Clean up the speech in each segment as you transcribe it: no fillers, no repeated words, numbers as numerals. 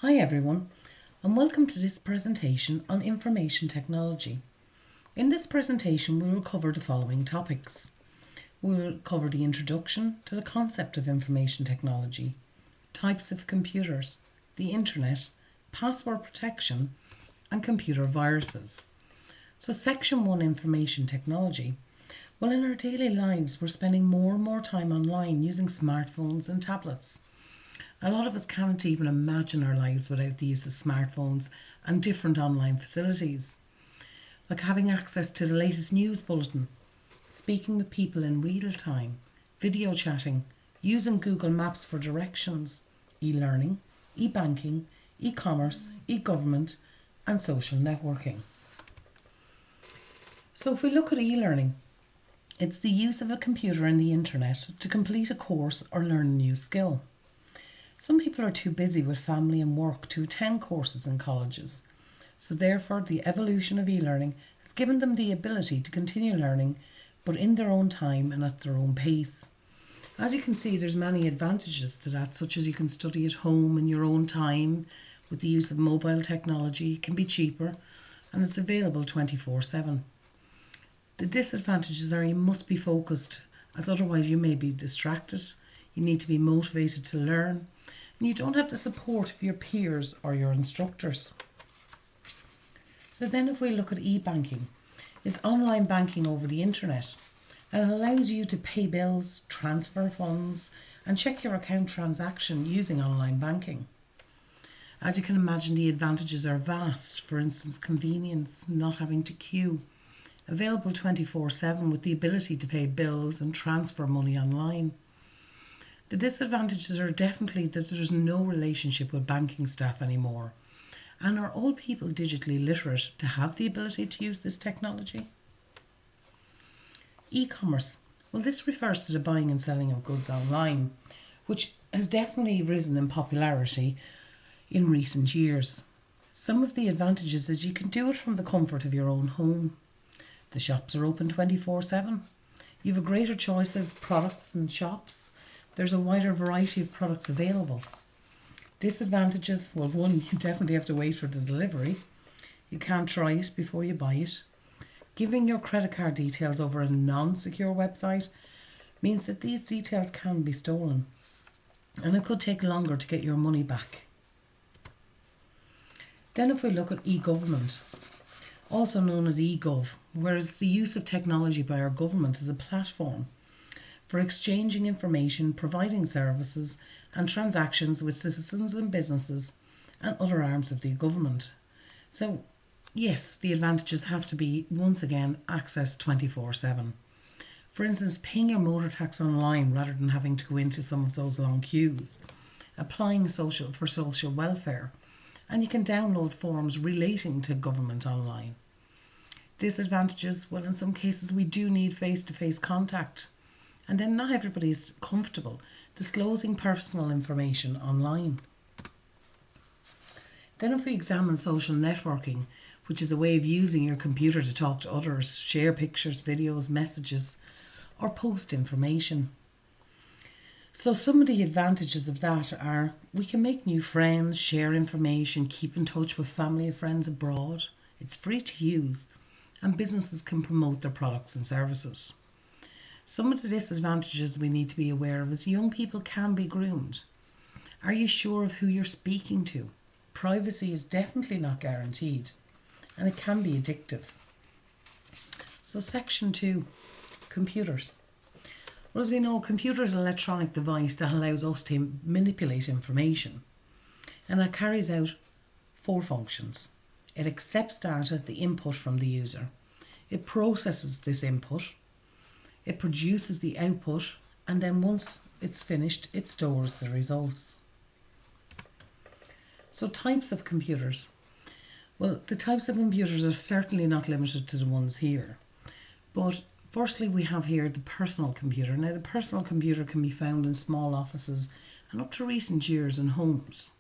Hi everyone, and welcome to this presentation on information technology. In this presentation we will cover the following topics. We will cover the introduction to the concept of information technology, types of computers, the internet, password protection, and computer viruses. So section 1, information technology. Well, in our daily lives we're spending more and more time online using smartphones and tablets. A lot of us can't even imagine our lives without the use of smartphones and different online facilities, like having access to the latest news bulletin, speaking with people in real time, video chatting, using Google Maps for directions, e-learning, e-banking, e-commerce, e-government, and social networking. So if we look at e-learning, it's the use of a computer and the internet to complete a course or learn a new skill. Some people are too busy with family and work to attend courses in colleges, so therefore the evolution of e-learning has given them the ability to continue learning, but in their own time and at their own pace. As you can see, there's many advantages to that, such as you can study at home in your own time with the use of mobile technology. It can be cheaper and it's available 24/7. The disadvantages are you must be focused, as otherwise you may be distracted. You need to be motivated to learn, and you don't have the support of your peers or your instructors. So then if we look at e-banking, it's online banking over the internet, and it allows you to pay bills, transfer funds, and check your account transaction using online banking. As you can imagine, the advantages are vast. For instance, convenience, not having to queue, available 24/7 with the ability to pay bills and transfer money online. The disadvantages are definitely that there's no relationship with banking staff anymore. And are all people digitally literate to have the ability to use this technology? E-commerce. Well, this refers to the buying and selling of goods online, which has definitely risen in popularity in recent years. Some of the advantages is you can do it from the comfort of your own home. The shops are open 24/7. You have a greater choice of products and shops. There's a wider variety of products available. Disadvantages, well, one, you definitely have to wait for the delivery. You can't try it before you buy it. Giving your credit card details over a non-secure website means that these details can be stolen, and it could take longer to get your money back. Then if we look at e-government, also known as eGov, whereas the use of technology by our government as a platform for exchanging information, providing services and transactions with citizens and businesses and other arms of the government. So yes, the advantages have to be, once again, access 24/7. For instance, paying your motor tax online rather than having to go into some of those long queues, applying for social welfare, and you can download forms relating to government online. Disadvantages, well, in some cases we do need face-to-face contact, and then not everybody is comfortable disclosing personal information online. Then if we examine social networking, which is a way of using your computer to talk to others, share pictures, videos, messages, or post information. So some of the advantages of that are we can make new friends, share information, keep in touch with family and friends abroad. It's free to use, and businesses can promote their products and services. Some of the disadvantages we need to be aware of is young people can be groomed. Are you sure of who you're speaking to? Privacy is definitely not guaranteed, and it can be addictive. So section 2, computers. Well, as we know, computer is an electronic device that allows us to manipulate information, and it carries out 4 functions. It accepts data, the input from the user. It processes this input. It produces the output, and then once it's finished, it stores the results. So types of computers. Well, the types of computers are certainly not limited to the ones here. But firstly, we have here the personal computer. Now, the personal computer can be found in small offices and up to recent years in homes.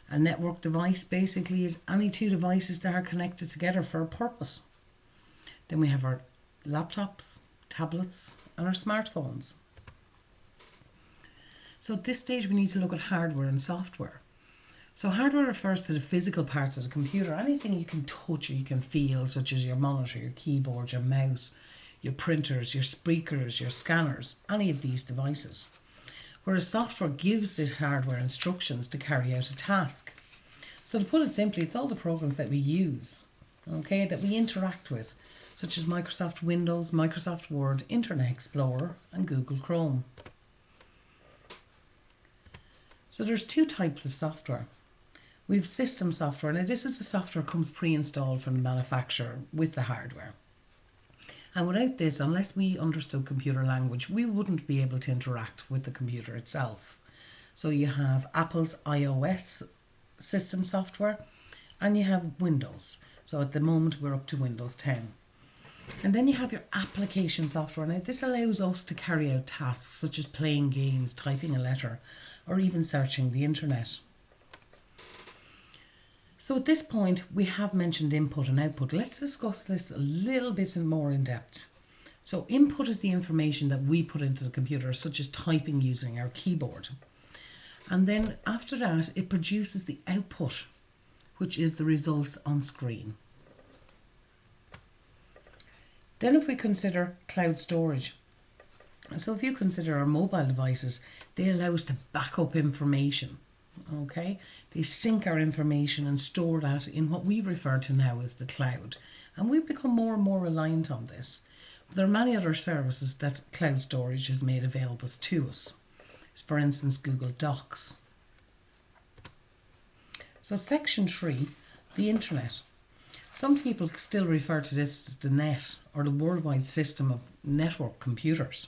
A network device basically is any 2 devices that are connected together for a purpose. Then we have our laptops, tablets, and our smartphones. So at this stage we need to look at hardware and software. So hardware refers to the physical parts of the computer, anything you can touch or you can feel, such as your monitor, your keyboard, your mouse, your printers, your speakers, your scanners, any of these devices. Whereas software gives the hardware instructions to carry out a task. So to put it simply, it's all the programs that we use, okay, that we interact with, such as Microsoft Windows, Microsoft Word, Internet Explorer, and Google Chrome. So there's two types of software. We have system software. Now this is the software that comes pre-installed from the manufacturer with the hardware. And without this, unless we understood computer language, we wouldn't be able to interact with the computer itself. So you have Apple's iOS system software and you have Windows. So at the moment we're up to Windows 10. And then you have your application software. Now this allows us to carry out tasks such as playing games, typing a letter, or even searching the internet. So at this point, we have mentioned input and output. Let's discuss this a little bit more in depth. So input is the information that we put into the computer, such as typing using our keyboard. And then after that, it produces the output, which is the results on screen. Then if we consider cloud storage. So if you consider our mobile devices, they allow us to back up information. Okay, they sync our information and store that in what we refer to now as the cloud, and we've become more and more reliant on this. But there are many other services that cloud storage has made available to us. For instance, Google Docs. So section 3, the internet. Some people still refer to this as the net, or the worldwide system of network computers.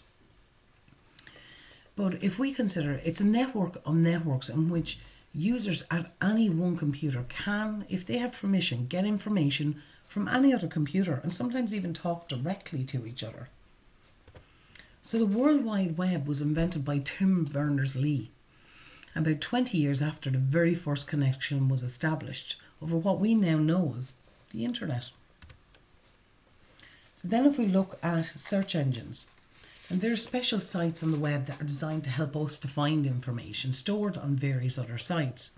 But if we consider it's a network of networks in which users at any one computer can, if they have permission, get information from any other computer and sometimes even talk directly to each other. So the World Wide Web was invented by Tim Berners-Lee about 20 years after the very first connection was established over what we now know as the internet. So then if we look at search engines, and there are special sites on the web that are designed to help us to find information stored on various other sites.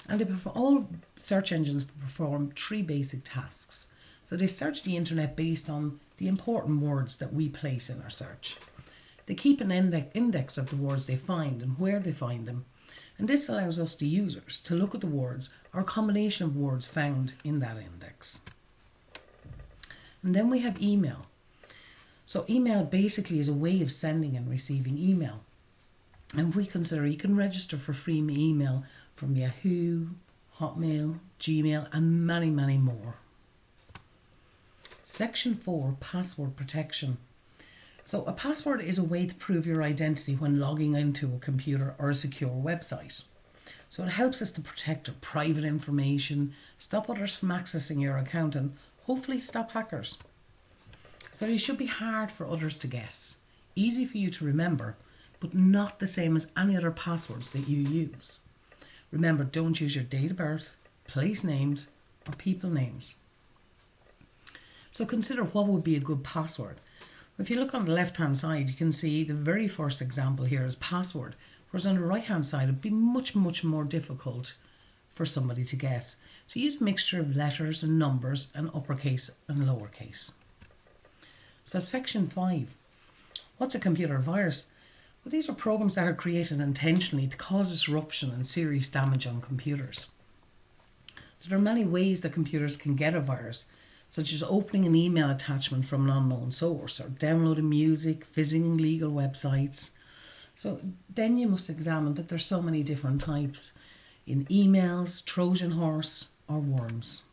And all search engines perform 3 basic tasks. So they search the internet based on the important words that we place in our search. They keep an index of the words they find and where they find them. And this allows us, the users, to look at the words or a combination of words found in that index. And then we have email. So email basically is a way of sending and receiving email. And if we consider, you can register for free email from Yahoo, Hotmail, Gmail, and many, many more. Section 4, password protection. So a password is a way to prove your identity when logging into a computer or a secure website. So it helps us to protect our private information, stop others from accessing your account, and hopefully stop hackers. So they should be hard for others to guess, easy for you to remember, but not the same as any other passwords that you use. Remember, don't use your date of birth, place names, or people names. So consider what would be a good password. If you look on the left hand side, you can see the very first example here is password, whereas on the right hand side it would be much more difficult for somebody to guess. So use a mixture of letters and numbers and uppercase and lowercase. So section 5, what's a computer virus? Well, these are programs that are created intentionally to cause disruption and serious damage on computers. So there are many ways that computers can get a virus, such as opening an email attachment from an unknown source, or downloading music, visiting illegal websites. So then you must examine that there's so many different types in emails, Trojan horse, or worms.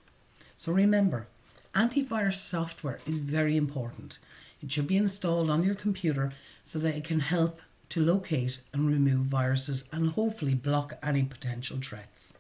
So remember, antivirus software is very important. It should be installed on your computer so that it can help to locate and remove viruses and hopefully block any potential threats.